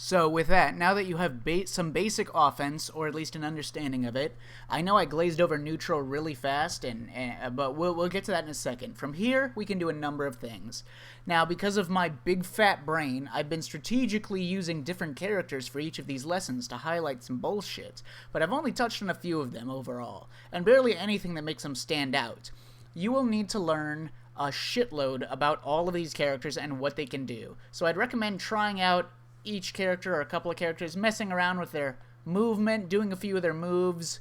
So with that, now that you have some basic offense, or at least an understanding of it, I know I glazed over neutral really fast, but we'll get to that in a second. From here, we can do a number of things. Now, because of my big fat brain, I've been strategically using different characters for each of these lessons to highlight some bullshit, but I've only touched on a few of them overall, and barely anything that makes them stand out. You will need to learn a shitload about all of these characters and what they can do, so I'd recommend trying out each character or a couple of characters, messing around with their movement, doing a few of their moves,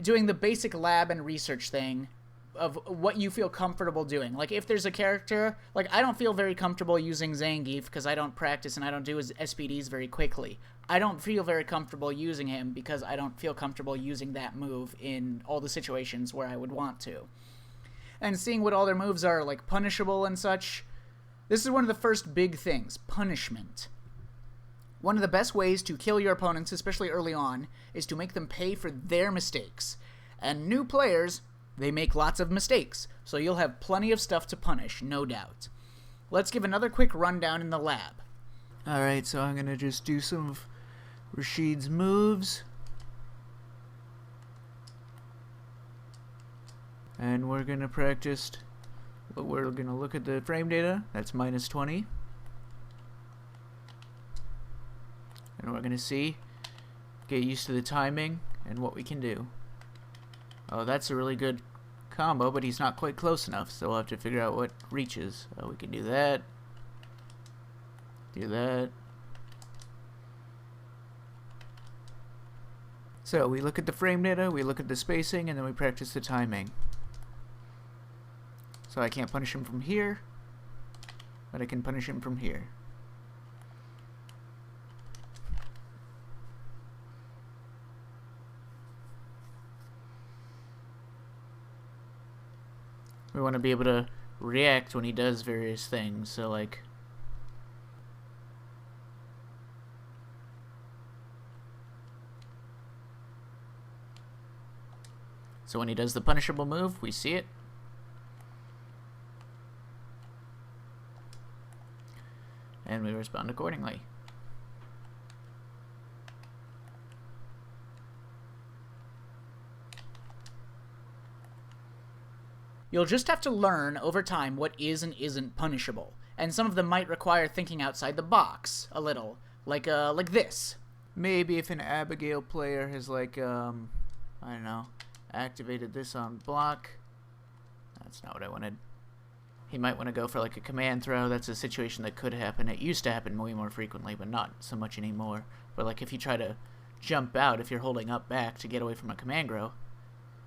doing the basic lab and research thing of what you feel comfortable doing. Like, if there's a character, like, I don't feel very comfortable using Zangief because I don't practice and I don't do his SPDs very quickly. I don't feel very comfortable using him because I don't feel comfortable using that move in all the situations where I would want to. And seeing what all their moves are, like, punishable and such, this is one of the first big things, punishment. One of the best ways to kill your opponents, especially early on, is to make them pay for their mistakes. And new players, they make lots of mistakes, so you'll have plenty of stuff to punish, no doubt. Let's give another quick rundown in the lab. Alright, so I'm going to just do some of Rashid's moves. And we're going to practice, we're going to look at the frame data, that's minus 20. And we're going to see, get used to the timing and what we can do. Oh, that's a really good combo, but he's not quite close enough, so we'll have to figure out what reaches. Oh, we can do that. Do that. So we look at the frame data, we look at the spacing, and then we practice the timing. So I can't punish him from here, but I can punish him from here. We want to be able to react when he does various things, so like... So when he does the punishable move, we see it. And we respond accordingly. You'll just have to learn over time what is and isn't punishable, and some of them might require thinking outside the box a little, like this. Maybe if an Abigail player has I don't know, activated this on block. That's not what I wanted. He might want to go for like a command throw. That's a situation that could happen. It used to happen way more frequently, but not so much anymore. But like if you try to jump out, if you're holding up back to get away from a command throw,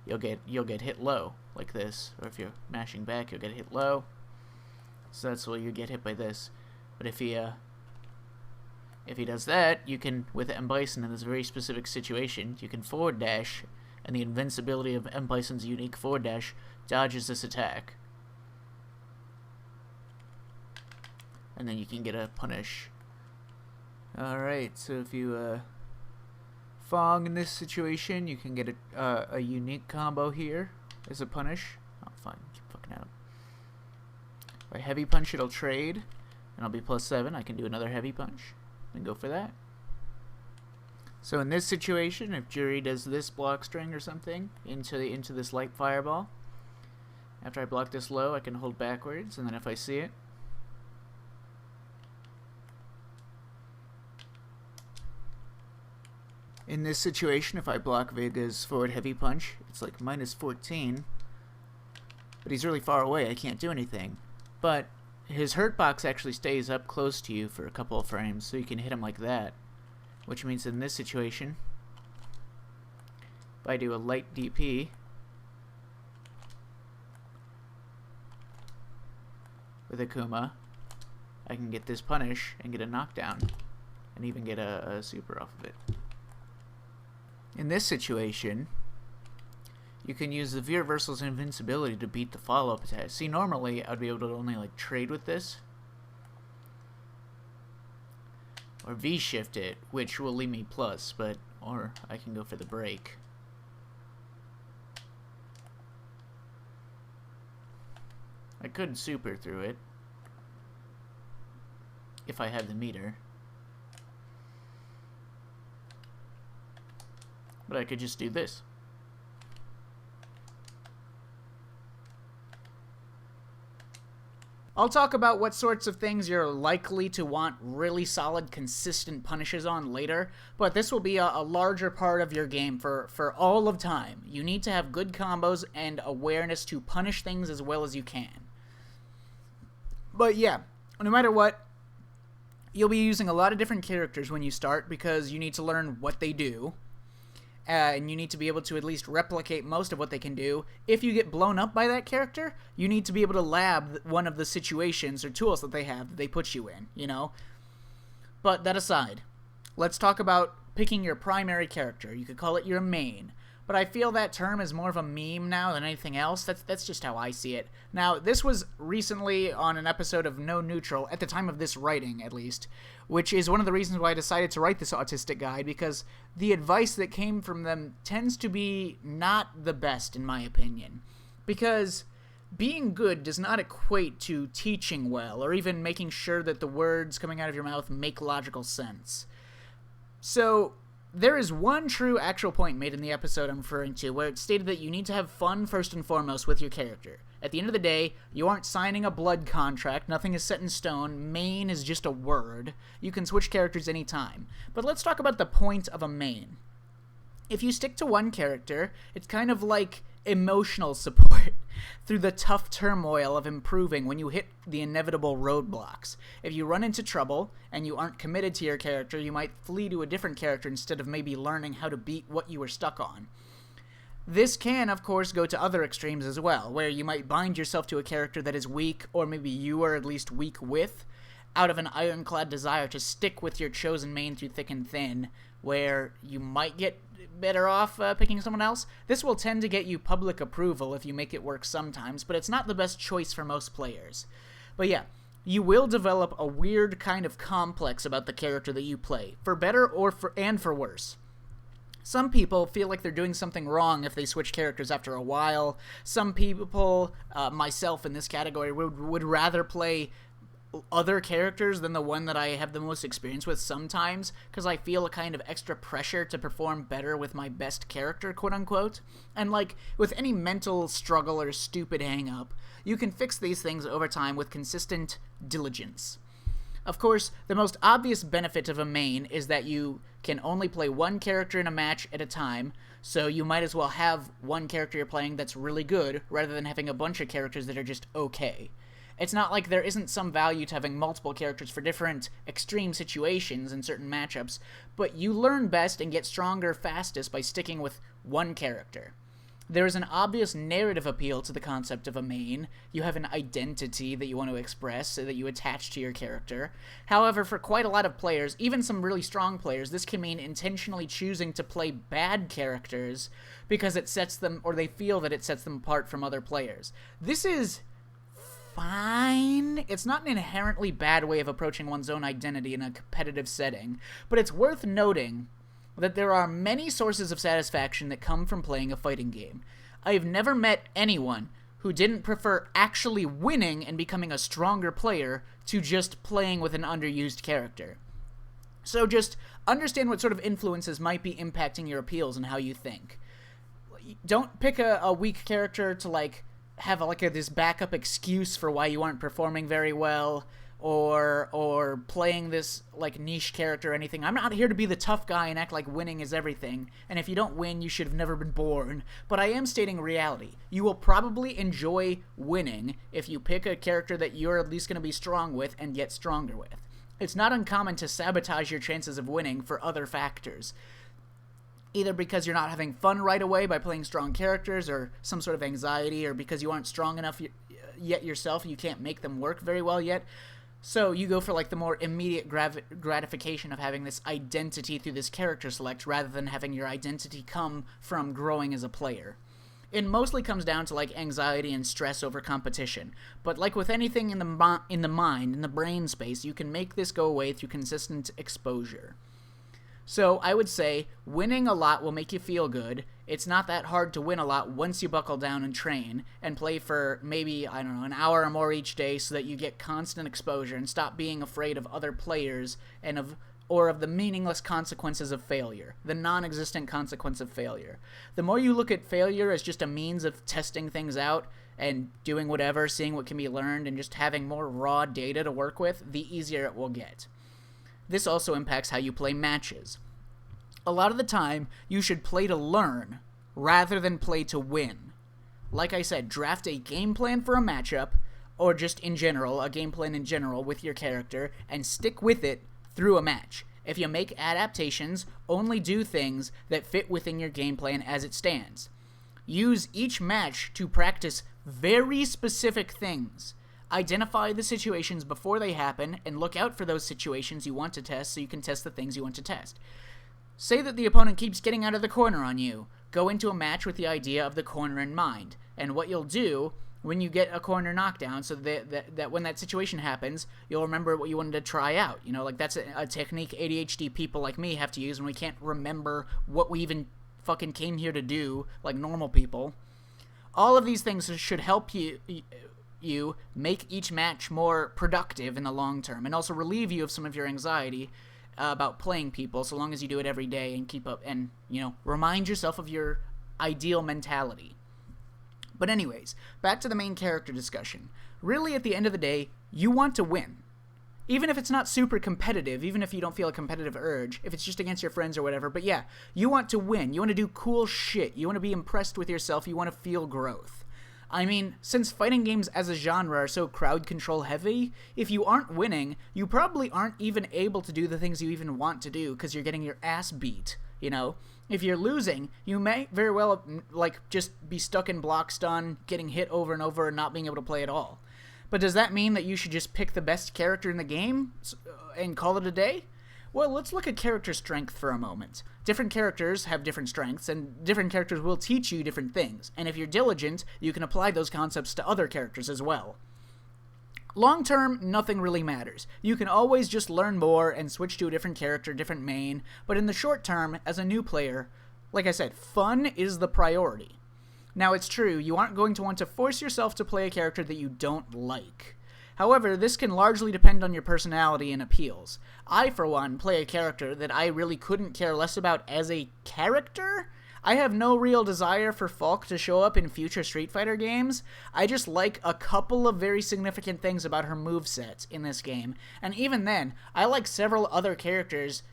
you'll get hit low like this, or if you're mashing back, you'll get hit low. So that's why you get hit by this. But if he does that, you can, with M. Bison in this very specific situation, you can forward dash, and the invincibility of M. Bison's unique forward dash dodges this attack. And then you can get a punish. Alright, so if you Fong in this situation, you can get a unique combo here as a punish. Oh, fine, keep fucking out. By heavy punch, it'll trade, and I'll be +7. I can do another heavy punch and go for that. So in this situation, if Jury does this block string or something into this light fireball, after I block this low, I can hold backwards, and then if I see it, in this situation, if I block Vega's forward heavy punch, it's like -14, but he's really far away, I can't do anything. But his hurt box actually stays up close to you for a couple of frames, so you can hit him like that. Which means in this situation, if I do a light DP with Akuma, I can get this punish and get a knockdown, and even get a super off of it. In this situation, you can use the V-Reversal's invincibility to beat the follow-up attack. See, normally I'd be able to only like trade with this, or V-shift it, which will leave me plus, or I can go for the break. I could super through it if I had the meter. But I could just do this. I'll talk about what sorts of things you're likely to want really solid, consistent punishes on later, but this will be a larger part of your game for all of time. You need to have good combos and awareness to punish things as well as you can. But yeah, no matter what, you'll be using a lot of different characters when you start because you need to learn what they do. And you need to be able to at least replicate most of what they can do. If you get blown up by that character, you need to be able to lab one of the situations or tools that they have that they put you in, you know? But that aside, let's talk about picking your primary character. You could call it your main. But I feel that term is more of a meme now than anything else. That's just how I see it. Now, this was recently on an episode of No Neutral, at the time of this writing, at least, which is one of the reasons why I decided to write this Autistic guide, because the advice that came from them tends to be not the best, in my opinion. Because being good does not equate to teaching well, or even making sure that the words coming out of your mouth make logical sense. So there is one true actual point made in the episode I'm referring to where it stated that you need to have fun first and foremost with your character. At the end of the day, you aren't signing a blood contract, nothing is set in stone, main is just a word. You can switch characters anytime. But let's talk about the point of a main. If you stick to one character, it's kind of like emotional support through the tough turmoil of improving when you hit the inevitable roadblocks. If you run into trouble and you aren't committed to your character, you might flee to a different character instead of maybe learning how to beat what you were stuck on. This can, of course, go to other extremes as well, where you might bind yourself to a character that is weak, or maybe you are at least weak with, out of an ironclad desire to stick with your chosen main through thick and thin, where you might get better off picking someone else. This will tend to get you public approval if you make it work sometimes, but it's not the best choice for most players. But yeah, you will develop a weird kind of complex about the character that you play, for better or for worse. Some people feel like they're doing something wrong if they switch characters after a while. Some people, myself in this category, would rather play other characters than the one that I have the most experience with sometimes, because I feel a kind of extra pressure to perform better with my best character, quote-unquote. And like, with any mental struggle or stupid hang-up, you can fix these things over time with consistent diligence. Of course, the most obvious benefit of a main is that you can only play one character in a match at a time, so you might as well have one character you're playing that's really good, rather than having a bunch of characters that are just okay. It's not like there isn't some value to having multiple characters for different extreme situations in certain matchups, but you learn best and get stronger fastest by sticking with one character. There is an obvious narrative appeal to the concept of a main. You have an identity that you want to express, so that you attach to your character. However, for quite a lot of players, even some really strong players, this can mean intentionally choosing to play bad characters because it sets them, or they feel that it sets them apart from other players. This is fine. It's not an inherently bad way of approaching one's own identity in a competitive setting, but it's worth noting that there are many sources of satisfaction that come from playing a fighting game. I have never met anyone who didn't prefer actually winning and becoming a stronger player to just playing with an underused character. So just understand what sort of influences might be impacting your appeals and how you think. Don't pick a weak character to like have this backup excuse for why you aren't performing very well, or playing this like niche character or anything. I'm not here to be the tough guy and act like winning is everything, and if you don't win, you should have never been born. But I am stating reality. You will probably enjoy winning if you pick a character that you're at least going to be strong with and get stronger with. It's not uncommon to sabotage your chances of winning for other factors, either because you're not having fun right away by playing strong characters, or some sort of anxiety, or because you aren't strong enough yet yourself, you can't make them work very well yet. So you go for like the more immediate gratification of having this identity through this character select, rather than having your identity come from growing as a player. It mostly comes down to like anxiety and stress over competition, but like with anything in the mind, in the brain space, you can make this go away through consistent exposure. So I would say winning a lot will make you feel good. It's not that hard to win a lot once you buckle down and train and play for maybe, I don't know, an hour or more each day, so that you get constant exposure and stop being afraid of other players and of or of the meaningless consequences of failure, the non-existent consequence of failure. The more you look at failure as just a means of testing things out and doing whatever, seeing what can be learned, and just having more raw data to work with, the easier it will get. This also impacts how you play matches. A lot of the time, you should play to learn rather than play to win. Like I said, draft a game plan for a matchup, or just in general, a game plan in general with your character, and stick with it through a match. If you make adaptations, only do things that fit within your game plan as it stands. Use each match to practice very specific things. Identify the situations before they happen, and look out for those situations you want to test so you can test the things you want to test. Say that the opponent keeps getting out of the corner on you. Go into a match with the idea of the corner in mind, and what you'll do when you get a corner knockdown, so that when that situation happens, you'll remember what you wanted to try out. You know, like that's a technique ADHD people like me have to use when we can't remember what we even fucking came here to do, like normal people. All of these things should help you make each match more productive in the long term, and also relieve you of some of your anxiety about playing people, so long as you do it every day and keep up and, you know, remind yourself of your ideal mentality. But anyways, back to the main character discussion. Really, at the end of the day, you want to win. Even if it's not super competitive, even if you don't feel a competitive urge, if it's just against your friends or whatever, but yeah, you want to win. You want to do cool shit. You want to be impressed with yourself. You want to feel growth. I mean, since fighting games as a genre are so crowd control heavy, if you aren't winning, you probably aren't even able to do the things you even want to do because you're getting your ass beat, you know? If you're losing, you may very well, like, just be stuck in block stun, getting hit over and over and not being able to play at all. But does that mean that you should just pick the best character in the game and call it a day? Well, let's look at character strength for a moment. Different characters have different strengths, and different characters will teach you different things. And if you're diligent, you can apply those concepts to other characters as well. Long term, nothing really matters. You can always just learn more and switch to a different character, different main, but in the short term, as a new player, like I said, fun is the priority. Now, it's true, you aren't going to want to force yourself to play a character that you don't like. However, this can largely depend on your personality and appeals. I, for one, play a character that I really couldn't care less about as a character. I have no real desire for Falk to show up in future Street Fighter games. I just like a couple of very significant things about her moveset in this game, and even then, I like several other characters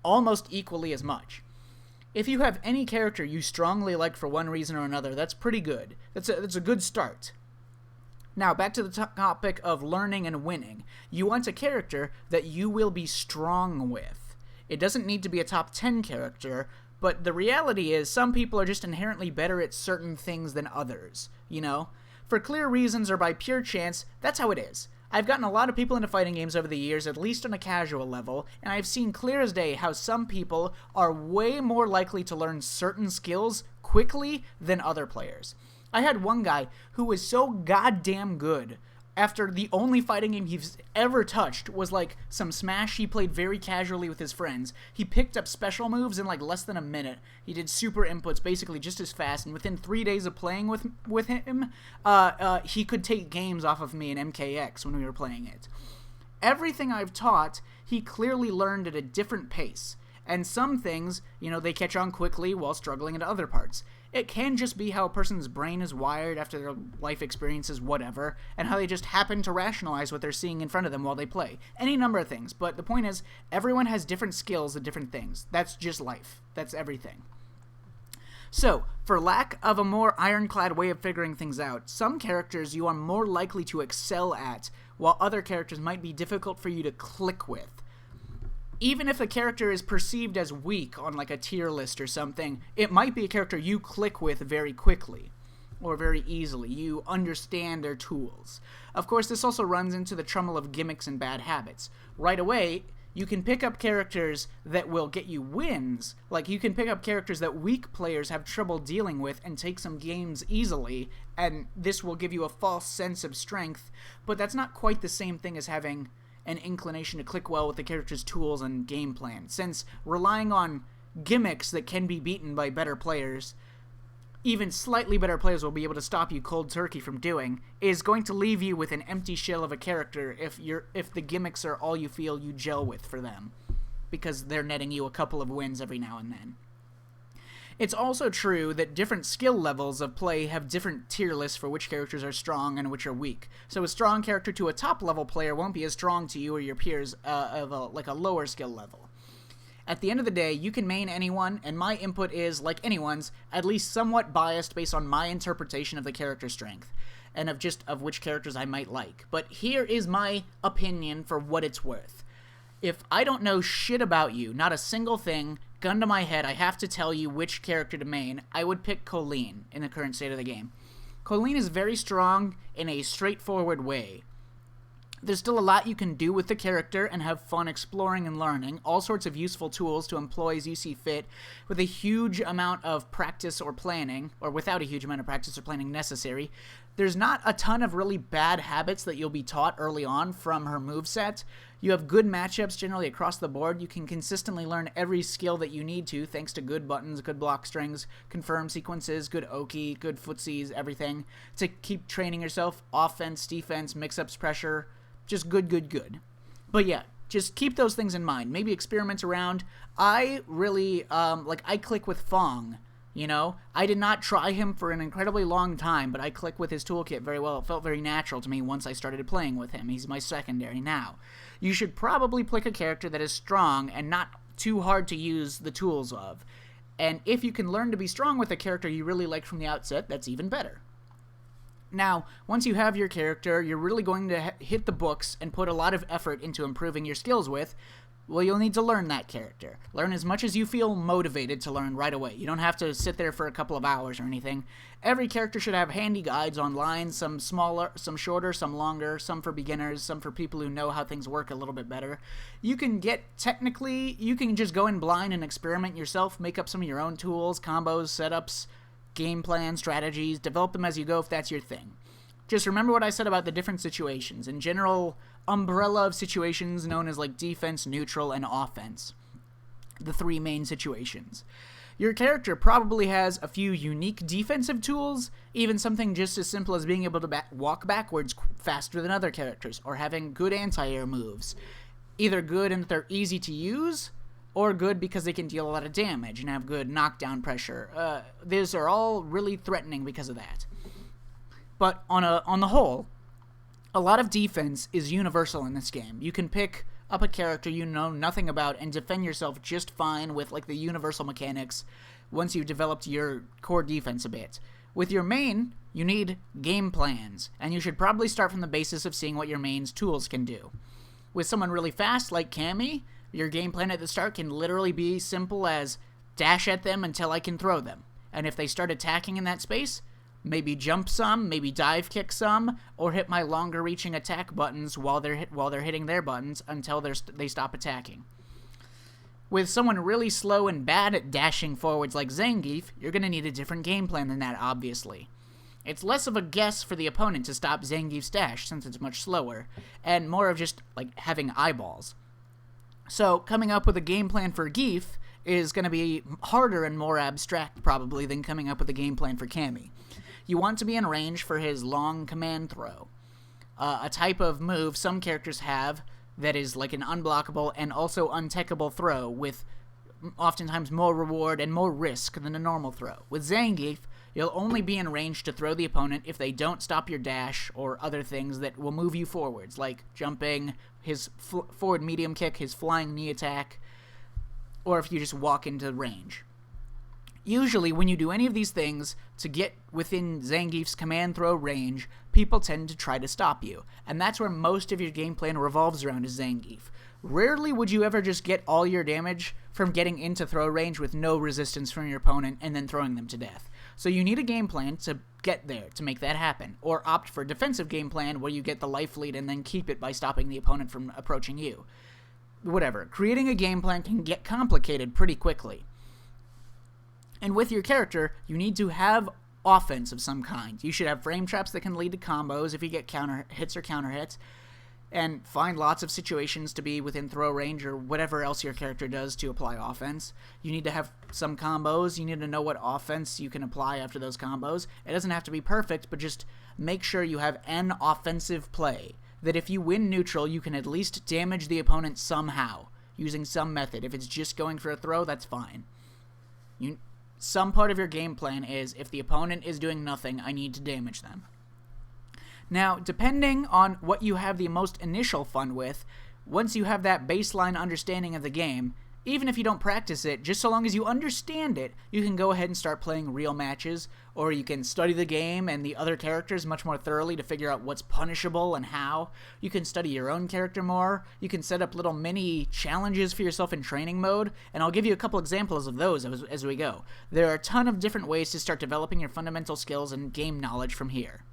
almost equally as much. If you have any character you strongly like for one reason or another, that's pretty good. That's a good start. Now, back to the topic of learning and winning. You want a character that you will be strong with. It doesn't need to be a top 10 character, but the reality is some people are just inherently better at certain things than others, you know? For clear reasons or by pure chance, that's how it is. I've gotten a lot of people into fighting games over the years, at least on a casual level, and I've seen clear as day how some people are way more likely to learn certain skills quickly than other players. I had one guy who was so goddamn good after the only fighting game he's ever touched was like some Smash he played very casually with his friends. He picked up special moves in like less than a minute. He did super inputs basically just as fast, and within 3 days of playing with him, he could take games off of me in MKX when we were playing it. Everything I've taught, he clearly learned at a different pace. And some things, you know, they catch on quickly while struggling at other parts. It can just be how a person's brain is wired after their life experiences, whatever, and how they just happen to rationalize what they're seeing in front of them while they play. Any number of things, but the point is, everyone has different skills at different things. That's just life. That's everything. So, for lack of a more ironclad way of figuring things out, some characters you are more likely to excel at, while other characters might be difficult for you to click with. Even if a character is perceived as weak on like a tier list or something, it might be a character you click with very quickly or very easily. You understand their tools. Of course, this also runs into the trouble of gimmicks and bad habits. Right away, you can pick up characters that will get you wins. Like, you can pick up characters that weak players have trouble dealing with and take some games easily, and this will give you a false sense of strength, but that's not quite the same thing as having an inclination to click well with the character's tools and game plan, since relying on gimmicks that can be beaten by better players, even slightly better players will be able to stop you cold turkey from doing, is going to leave you with an empty shell of a character if the gimmicks are all you feel you gel with for them. because they're netting you a couple of wins every now and then. It's also true that different skill levels of play have different tier lists for which characters are strong and which are weak. So a strong character to a top-level player won't be as strong to you or your peers of a lower skill level. At the end of the day, you can main anyone, and my input is, like anyone's, at least somewhat biased based on my interpretation of the character strength, and of which characters I might like. But here is my opinion for what it's worth. If I don't know shit about you, not a single thing, gun to my head, I have to tell you which character to main, I would pick Colleen in the current state of the game. Colleen is very strong in a straightforward way. There's still a lot you can do with the character and have fun exploring and learning, all sorts of useful tools to employ as you see fit, with a huge amount of practice or planning, or without a huge amount of practice or planning necessary. There's not a ton of really bad habits that you'll be taught early on from her moveset. You have good matchups generally across the board. You can consistently learn every skill that you need to, thanks to good buttons, good block strings, confirm sequences, good Oki, good footsies, everything, to keep training yourself. Offense, defense, mix-ups, pressure, just good. But yeah, just keep those things in mind. Maybe experiment around. I really, I click with Fong. You know, I did not try him for an incredibly long time, but I click with his toolkit very well. It felt very natural to me once I started playing with him. He's my secondary now. You should probably pick a character that is strong and not too hard to use the tools of. And if you can learn to be strong with a character you really like from the outset, that's even better. Now, once you have your character you're really going to hit the books and put a lot of effort into improving your skills with, well, you'll need to learn that character. Learn as much as you feel motivated to learn right away. You don't have to sit there for a couple of hours or anything. Every character should have handy guides online, some smaller, some shorter, some longer, some for beginners, some for people who know how things work a little bit better. You can just go in blind and experiment yourself, make up some of your own tools, combos, setups, game plan, strategies, develop them as you go if that's your thing. Just remember what I said about the different situations. In general, umbrella of situations known as like defense, neutral, and offense. The three main situations. Your character probably has a few unique defensive tools, even something just as simple as being able to walk backwards faster than other characters, or having good anti-air moves. Either good in that they're easy to use, or good because they can deal a lot of damage and have good knockdown pressure. These are all really threatening because of that. But on the whole, a lot of defense is universal in this game. You can pick up a character you know nothing about and defend yourself just fine with like the universal mechanics once you've developed your core defense a bit. With your main, you need game plans, and you should probably start from the basis of seeing what your main's tools can do. With someone really fast like Cammy, your game plan at the start can literally be simple as dash at them until I can throw them. And if they start attacking in that space, maybe jump some, maybe dive kick some, or hit my longer reaching attack buttons while they're hitting their buttons until they stop attacking. With someone really slow and bad at dashing forwards like Zangief, you're going to need a different game plan than that, obviously. It's less of a guess for the opponent to stop Zangief's dash, since it's much slower, and more of just like having eyeballs. So coming up with a game plan for Gief is going to be harder and more abstract probably than coming up with a game plan for Cammy. You want to be in range for his long command throw. A type of move some characters have that is like an unblockable and also untechable throw with oftentimes more reward and more risk than a normal throw. With Zangief, you'll only be in range to throw the opponent if they don't stop your dash or other things that will move you forwards, like jumping, his forward medium kick, his flying knee attack, or if you just walk into range. Usually, when you do any of these things to get within Zangief's command throw range, people tend to try to stop you, and that's where most of your game plan revolves around is Zangief. Rarely would you ever just get all your damage from getting into throw range with no resistance from your opponent and then throwing them to death. So you need a game plan to get there, to make that happen, or opt for a defensive game plan where you get the life lead and then keep it by stopping the opponent from approaching you. Whatever. Creating a game plan can get complicated pretty quickly. And with your character, you need to have offense of some kind. You should have frame traps that can lead to combos if you get counter hits or counter hits, and find lots of situations to be within throw range or whatever else your character does to apply offense. You need to have some combos. You need to know what offense you can apply after those combos. It doesn't have to be perfect, but just make sure you have an offensive play, that if you win neutral, you can at least damage the opponent somehow. using some method. If it's just going for a throw, that's fine. Some part of your game plan is, if the opponent is doing nothing, I need to damage them. Now, depending on what you have the most initial fun with, once you have that baseline understanding of the game, even if you don't practice it, just so long as you understand it, you can go ahead and start playing real matches, or you can study the game and the other characters much more thoroughly to figure out what's punishable and how. You can study your own character more. You can set up little mini challenges for yourself in training mode, and I'll give you a couple examples of those as we go. There are a ton of different ways to start developing your fundamental skills and game knowledge from here.